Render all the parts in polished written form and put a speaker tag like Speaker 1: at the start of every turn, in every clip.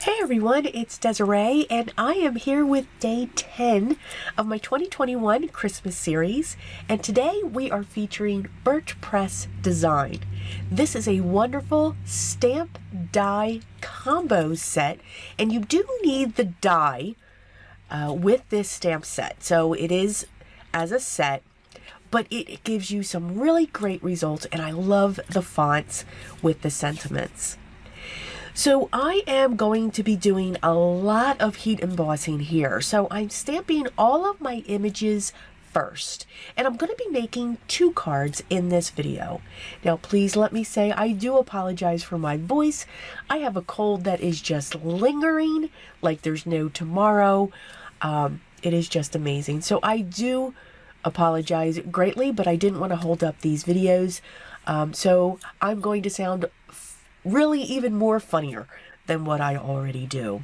Speaker 1: Hey everyone, it's Desiree and I am here with day 10 of my 2021 Christmas series, and today we are featuring Birch Press Design. This is a wonderful stamp die combo set, and you do need the die with this stamp set. So it is as a set, but it gives you some really great results, and I love the fonts with the sentiments. So I am going to be doing a lot of heat embossing here. So I'm stamping all of my images first, and I'm going to be making 2 cards in this video. Now please let me say I do apologize for my voice. I have a cold that is just lingering like there's no tomorrow. It is just amazing. So I do apologize greatly, but I didn't want to hold up these videos. So I'm going to sound really even more funnier than what I already do.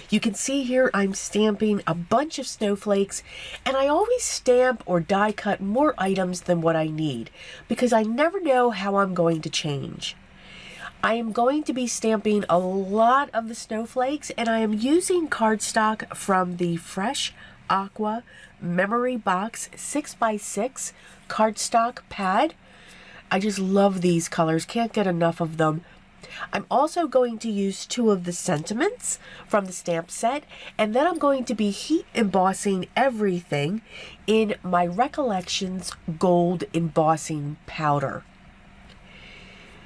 Speaker 1: You can see here I'm stamping a bunch of snowflakes, and I always stamp or die cut more items than what I need because I never know how I'm going to change. I am going to be stamping a lot of the snowflakes, and I am using cardstock from the Fresh Aqua Memory Box 6x6 cardstock pad. I just love these colors, can't get enough of them. I'm also going to use 2 of the sentiments from the stamp set, and then I'm going to be heat embossing everything in my Recollections gold embossing powder.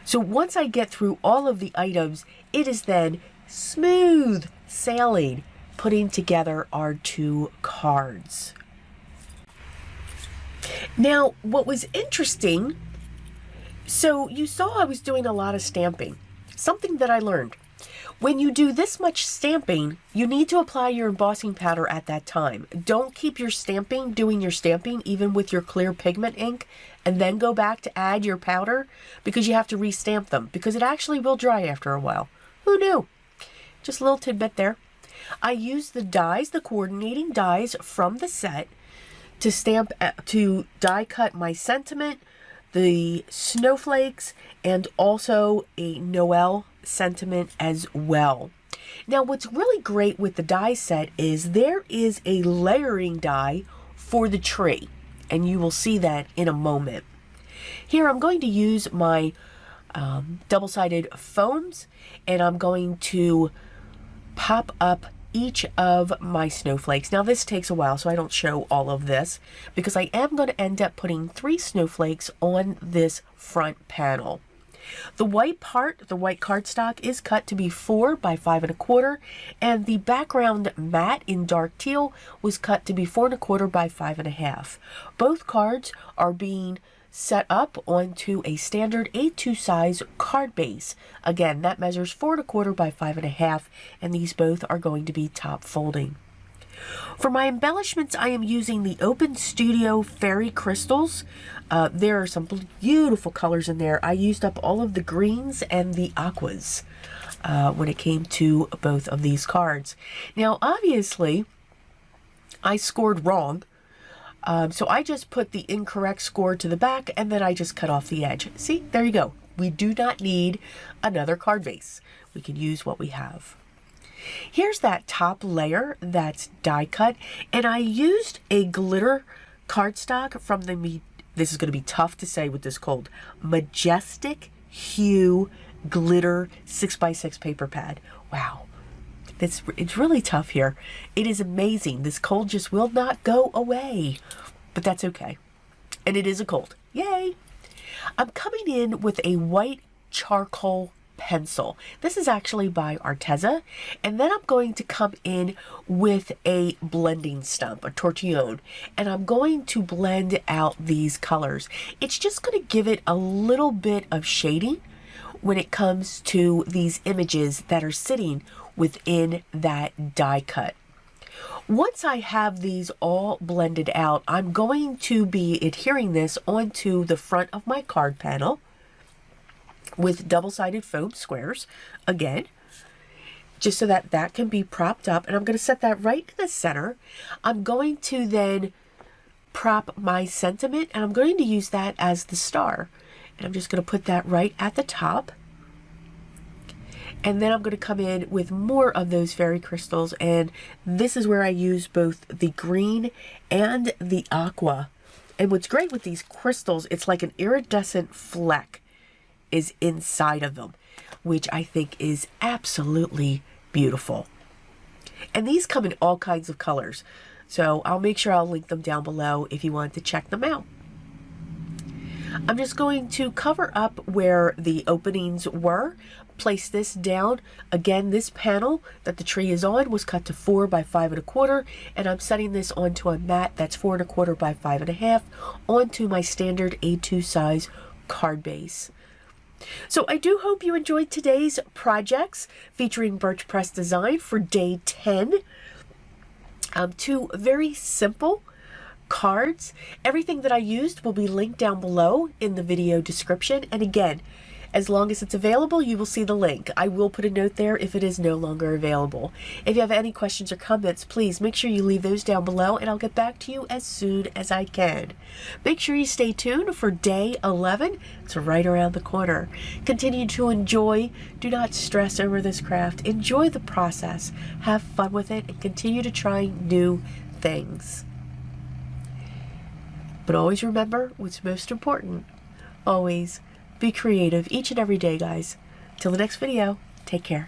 Speaker 1: So once I get through all of the items, it is then smooth sailing putting together our 2 cards. Now, what was interesting, so you saw I was doing a lot of stamping. Something that I learned. When you do this much stamping, you need to apply your embossing powder at that time. Don't keep your stamping, doing your stamping, even with your clear pigment ink, and then go back to add your powder, because you have to re-stamp them, because it actually will dry after a while. Who knew? Just a little tidbit there. I used the dies, the coordinating dies from the set to stamp, to die cut my sentiment, the snowflakes, and also a Noel sentiment as well. Now what's really great with the die set is there is a layering die for the tree, and you will see that in a moment. Here I'm going to use my double-sided foams, and I'm going to pop up each of my snowflakes. Now this takes a while, so I don't show all of this because I am going to end up putting 3 snowflakes on this front panel. The white part, the white cardstock, is cut to be 4 by 5 1/4, and the background matte in dark teal was cut to be 4 1/4 by 5 1/2. Both cards are being set up onto a standard A2 size card base. Again, that measures 4 1/4 by 5 1/2, and these both are going to be top folding. For my embellishments, I am using the Open Studio Fairy Crystals. There are some beautiful colors in there. I used up all of the greens and the aquas when it came to both of these cards. Now, obviously, I scored wrong. So I just put the incorrect score to the back, and then I just cut off the edge. See, there you go. We do not need another card base. We can use what we have. Here's that top layer that's die cut, and I used a glitter cardstock from the, this is going to be tough to say with this cold, Majestic Hue Glitter 6x6 paper pad. Wow. It's really tough here. It is amazing. This cold just will not go away, but that's okay. And it is a cold. Yay! I'm coming in with a white charcoal pencil. This is actually by Arteza, and then I'm going to come in with a blending stump, a tortillon, and I'm going to blend out these colors. It's just going to give it a little bit of shading when it comes to these images that are sitting within that die cut. Once I have these all blended out, I'm going to be adhering this onto the front of my card panel with double-sided foam squares, again, just so that that can be propped up, and I'm going to set that right in the center. I'm going to then prop my sentiment, and I'm going to use that as the star, and I'm just going to put that right at the top. And then I'm going to come in with more of those fairy crystals, and this is where I use both the green and the aqua. And what's great with these crystals, it's like an iridescent fleck is inside of them, which I think is absolutely beautiful. And these come in all kinds of colors, so I'll make sure I'll link them down below if you want to check them out. I'm just going to cover up where the openings were, place this down. Again, this panel that the tree is on was cut to 4 by 5 1/4, and I'm setting this onto a mat that's 4 1/4 by 5 1/2 onto my standard A2 size card base. So I do hope you enjoyed today's projects featuring Birch Press Design for day 10. 2 very simple cards. Everything that I used will be linked down below in the video description. And again, as long as it's available, you will see the link. I will put a note there if it is no longer available. If you have any questions or comments, please make sure you leave those down below and I'll get back to you as soon as I can. Make sure you stay tuned for day 11. It's right around the corner. Continue to enjoy. Do not stress over this craft. Enjoy the process. Have fun with it and continue to try new things. But always remember what's most important. Always be creative each and every day, guys. Till the next video, take care.